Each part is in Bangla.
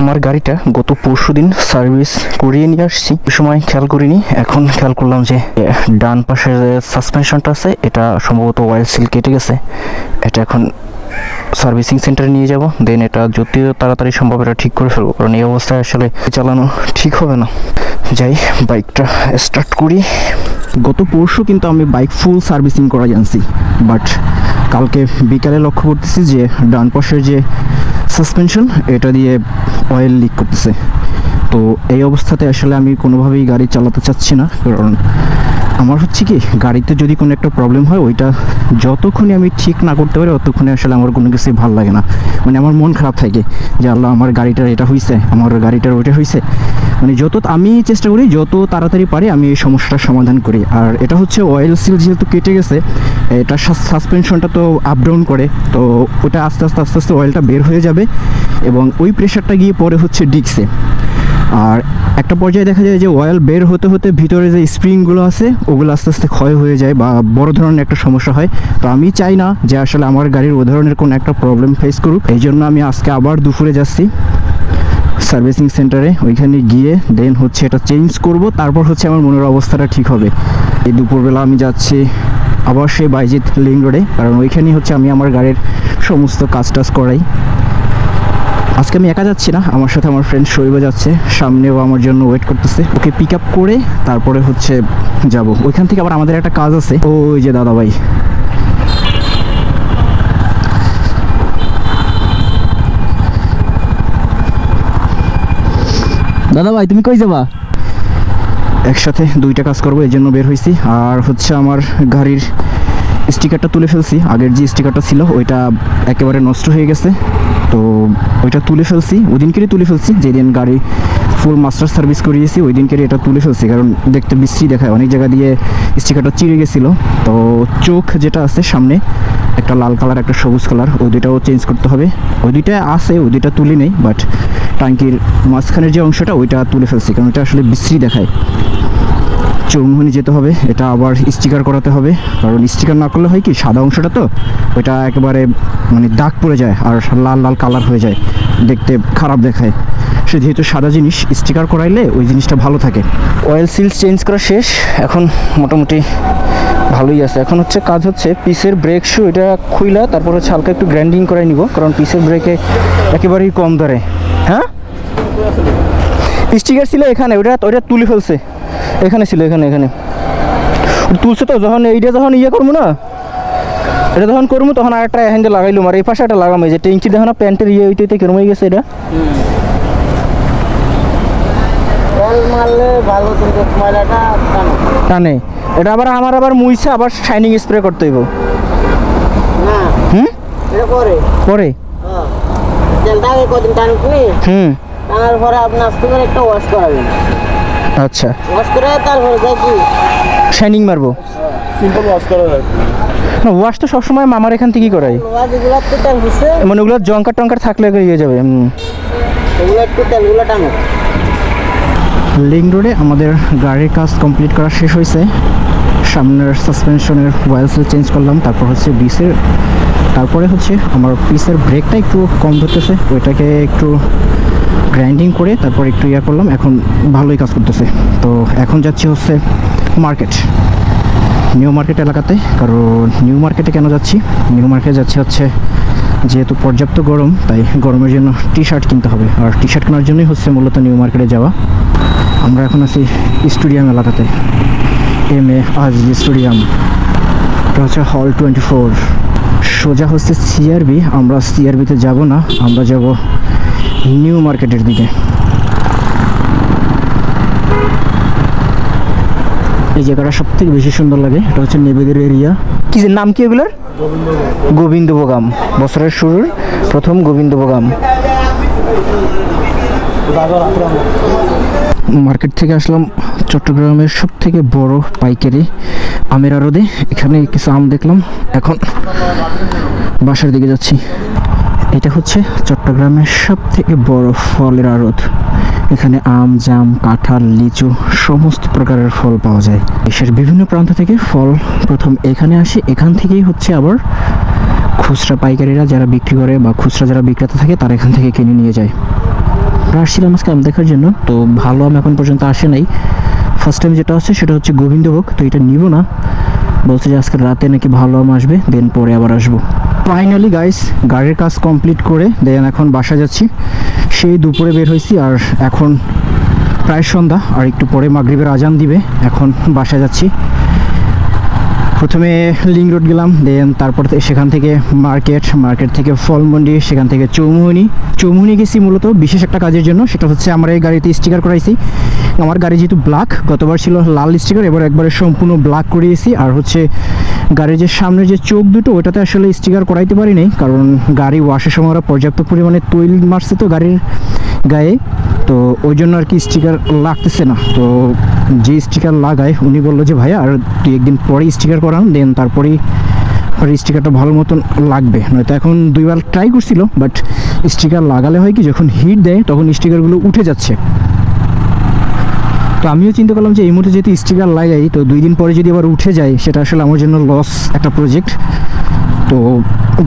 আমার গাড়িটা গত পরশুদিন সার্ভিস করিয়ে নিয়ে আসছি, ওই সময় খেয়াল করিনি। এখন খেয়াল করলাম যে ডান পাশের যে সাসপেনশনটা আছে এটা সম্ভবত অয়েল সিল কেটে গেছে। এটা এখন সার্ভিসিং সেন্টারে নিয়ে যাব, দেন এটা যত তাড়াতাড়ি সম্ভব এটা ঠিক করে ফেলবো, কারণ এই অবস্থায় আসলে চালানো ঠিক হবে না। যাই বাইকটা স্টার্ট করি। গত পরশু কিন্তু আমি বাইক ফুল সার্ভিসিং করা জানছি, বাট কালকে বিকালে লক্ষ্য করতেছি যে ডান পাশের যে সাসপেনশন এটা দিয়ে অয়েল লিক করতেছে। তো এই অবস্থাতে আসলে আমি কোনোভাবেই গাড়ি চালাতে চাচ্ছি না, কারণ আমার হচ্ছে কি গাড়িতে যদি কোনো একটা প্রবলেম হয় ওইটা যতক্ষণই আমি ঠিক না করতে পারি ততক্ষণে আসলে আমার কোনো কিছুই ভালো লাগে না। মানে আমার মন খারাপ থাকে যে আল্লাহ আমার গাড়িটার এটা হয়েছে, আমার গাড়িটার ওইটা হয়েছে। মানে আমি চেষ্টা করি যত তাড়াতাড়ি পারি আমি এই সমস্যাটার সমাধান করি। আর এটা হচ্ছে অয়েল সিল যেহেতু কেটে গেছে, এটা সাসপেনশনটা তো আপ ডাউন করে, তো ওটা আস্তে আস্তে আস্তে আস্তে অয়েলটা বের হয়ে যাবে এবং ওই প্রেশারটা গিয়ে পরে হচ্ছে ডিস্কে। আর একটা পর্যায়ে দেখা যায় যে অয়েল বের হতে হতে ভিতরে যে স্প্রিংগুলো আছে ওগুলো আস্তে আস্তে ক্ষয় হয়ে যায় বা বড় ধরনের একটা সমস্যা হয়। তো আমি চাই না যে আসলে আমার গাড়ির ওই ধরনের কোনো একটা প্রবলেম ফেস করুক। এই জন্য আমি আজকে আবার দুপুরে যাচ্ছি সার্ভিসিং সেন্টারে, ওইখানে গিয়ে দেন হচ্ছে এটা চেঞ্জ করব, তারপর হচ্ছে আমার মনের অবস্থাটা ঠিক হবে। এই দুপুরবেলা আমি যাচ্ছি আবার সেই বাইজিৎ লিং রোডে, কারণ ওইখানেই হচ্ছে আমি আমার গাড়ির সমস্ত কাজ টাজ করাই। আজকে আমি একা যাচ্ছি না, আমার সাথে আমার ফ্রেন্ড শৈব যাচ্ছে, সামনেও আমার জন্য ওয়েট করতেছে। ওকে পিক আপ করে তারপরে হচ্ছে যাব। ওইখান থেকে আবার আমাদের একটা কাজ আছে। ওই যে দাদা ভাই, দাদা ভাই তুমি কই যাবা? একসাথে দুইটা কাজ করবো এই জন্য বের হয়েছি। আর হচ্ছে আমার গাড়ির স্টিকারটা তুলে ফেলছি, আগের যে স্টিকারটা ছিল ওইটা একেবারে নষ্ট হয়ে গেছে, তো ওইটা তুলে ফেলছি। ওই দিনকেরই তুলে ফেলছি যেদিন গাড়ি ফুল মাস্টার সার্ভিস করিয়েছি, ওই দিনকেরই এটা তুলে ফেলছি, কারণ দেখতে বিশ্রী দেখায়। অনেক জায়গা দিয়ে স্টিকারটা চিড়ে গেছিলো। তো চোখ যেটা আছে সামনে একটা লাল কালার একটা সবুজ কালার, ওই দুইটাও চেঞ্জ করতে হবে। ওই দুইটা আছে, ওই দুইটা তুলি নেই, বাট ট্যাঙ্কির মাঝখানের যে অংশটা ওইটা তুলে ফেলছি, কারণ এটা আসলে বিশ্রী দেখায়। চৌমুহনী যেতে হবে, এটা আবার স্টিকার করাতে হবে, কারণ স্টিকার না করলে হয় কি সাদা অংশটা তো ওইটা একেবারে মানে দাগ পড়ে যায় আর লাল লাল কালার হয়ে যায়, দেখতে খারাপ দেখায়। সে যেহেতু সাদা জিনিস স্টিকার করাইলে ওই জিনিসটা ভালো থাকে। অয়েল সিল চেঞ্জ করা শেষ, এখন মোটামুটি ভালোই আছে। এখন হচ্ছে কাজ হচ্ছে পিসের ব্রেক শু এটা খুইলা তারপর হচ্ছে হালকা একটু গ্রাইন্ডিং করাই নিব, কারণ পিসের ব্রেকে একেবারেই কম ধরে। হ্যাঁ স্টিকার ছিল এখানে, ওইটা তুলে ফেলছে। এখানে ছিল, এখানে তুলছে। তো যখন এইটা যখন ইয়ে করবো না, এটা যখন করবো তখন আর একটা এখান দিয়ে লাগাইলাম, আর এই পাশে একটা লাগাম। এই যে ট্যাঙ্কি দেখো না প্যান্টের ইয়ে হইতে কেরম হয়ে গেছে, এটা টানে। এটা আবার আমার আবার মুইছে আবার শাইনিং স্প্রে করতে হইব। পরে টানার পরে আপনি আস্তে করে একটা ওয়াশ করাবেন। আচ্ছা, ওয়াশ করে তারপরে যাই কি শাইনিং মারবো। সিম্পল ওয়াশ করা যায় না, ওয়াশ তো সবসময় মামার এখান থেকেই করাই। ওয়াশ এগুলো তো তেল হচ্ছে, মানে ওগুলো জঙ্কার টঙ্কার থাকলে ইয়ে যাবে। এগুলো একটু তেলগুলো টানো। লিং রোডে আমাদের গাড়ির কাজ কমপ্লিট করা শেষ হয়েছে। সামনের সাসপেনশনের অয়েল সিল চেঞ্জ করলাম, তারপর হচ্ছে তারপরে হচ্ছে আমার পিসের ব্রেকটা একটু কম ধরতেছে, ওইটাকে একটু গ্রাইন্ডিং করে তারপর একটু ইয়া করলাম, এখন ভালোই কাজ করতেছে। তো এখন যাচ্ছি হচ্ছে মার্কেট, নিউ মার্কেট এলাকাতে। কারণ নিউ মার্কেটে কেন যাচ্ছি, নিউ মার্কেটে যাচ্ছি হচ্ছে যেহেতু পর্যাপ্ত গরম, তাই গরমের জন্য টি শার্ট কিনতে হবে। আর টি শার্ট কেনার জন্যই হচ্ছে মূলত নিউ মার্কেটে যাওয়া। আমরা এখন আছি স্টেডিয়াম এলাকাতে, MA আজিজ স্টেডিয়াম। এটা হচ্ছে হল 24। সোজা হচ্ছে CRB। আমরা CRBতে যাব না, আমরা যাব নিউ মার্কেটের দিকে। এই জায়গাটা সব থেকে বেশি সুন্দর লাগে, এটা হচ্ছে নেবেদের এরিয়া। কি যে নাম কি এগুলোর? গোবিন্দভোগাম, বছরের শুরুর প্রথম গোবিন্দভোগাম। মার্কেট থেকে আসলাম চট্টগ্রামের সব থেকে বড় পাইকারি আমের আড়তে। এখানে কিছু আম দেখলাম, এখন বাসার দিকে যাচ্ছি। এটা হচ্ছে চট্টগ্রামের সব থেকে বড় ফলের আড়ত। এখানে আম, জাম, কাঁঠাল, লিচু সমস্ত প্রকারের ফল পাওয়া যায়। দেশের বিভিন্ন প্রান্ত থেকে ফল প্রথম এখানে আসে, এখান থেকেই হচ্ছে আবার খুচরা পাইকারিরা যারা বিক্রি করে বা খুচরা যারা বিক্রেতা থাকে তারা এখান থেকে কিনে নিয়ে যায়। আমরা আসছিলাম আজকে আম দেখার জন্য, তো ভালো আম এখন পর্যন্ত আসে নাই। ফার্স্ট টাইম যেটা আছে সেটা হচ্ছে গোবিন্দভোগ, তো এটা নিব না, বলছে যে আজকে রাতে নাকি ভালো আম আসবে, দেন পরে আবার আসবো। ফাইনালি গাইস গাড়ির কাজ কমপ্লিট করে দেন এখন বাসা যাচ্ছি। সেই দুপুরে বের হয়েছি আর এখন প্রায় সন্ধ্যা, আর একটু পরে মাগরিবের আজান দিবে। এখন বাসা যাচ্ছি। প্রথমে লিং রোড গেলাম, দেন তারপর সেখান থেকে মার্কেট থেকে ফলমন্ডি, সেখান থেকে চৌমুহনি গেছি মূলত বিশেষ একটা কাজের জন্য। সেটা হচ্ছে আমার এই গাড়িতে স্টিকার করাইছি। আমার গাড়ি যেহেতু ব্ল্যাক, গতবার ছিল লাল স্টিকার, এবার একবারে সম্পূর্ণ ব্ল্যাক করিয়েছি। আর হচ্ছে গাড়ির যে সামনের যে চোখ দুটো ওটাতে আসলে স্টিকার করাইতে পারি নাই, কারণ গাড়ি ওয়াশের সময় ওরা পর্যাপ্ত পরিমাণে তৈল মারছে তো গাড়ির গায়ে, তো ওই জন্য আর কি স্টিকার লাগতেছে না। তো যে স্টিকার লাগায় উনি বললো যে ভাইয়া আর 2-1 দিন পরে স্টিকার করান, দেন তারপরেই স্টিকারটা ভালো মতন লাগবে। নয়তো এখন 2বার ট্রাই করছিল, বাট স্টিকার লাগালে হয় কি যখন হিট দেয় তখন স্টিকারগুলো উঠে যাচ্ছে। তো আমিও চিন্তা করলাম যে এই মুহূর্তে যেহেতু স্টিকার লাগাই, তো 2 দিন পরে যদি আবার উঠে যায় সেটা আসলে আমার জন্য লস একটা প্রজেক্ট। তো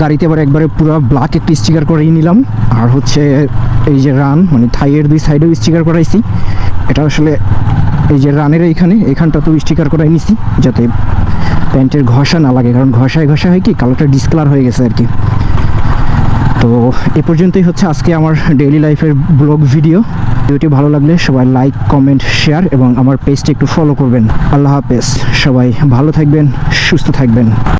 গাড়িতে আবার একবারে পুরো ব্ল্যাক একটি স্টিকার করেই নিলাম। আর হচ্ছে এই যে রান মানে থাইয়ের 2 সাইডেও স্টিকার করাইছি। এটা আসলে এই যে রানের এইখানটা তো স্টিকার করাই নিছি যাতে প্যান্টের ঘষা না লাগে, কারণ ঘষা হয় কি কালারটা ডিসকালার হয়ে গেছে আর কি। তো এ পর্যন্তই হচ্ছে আজকে আমার ডেইলি লাইফের ব্লগ ভিডিওটি ভালো লাগলে সবাই লাইক, কমেন্ট, শেয়ার এবং আমার পেজটি একটু ফলো করবেন। আল্লাহ হাফেজ, সবাই ভালো থাকবেন, সুস্থ থাকবেন।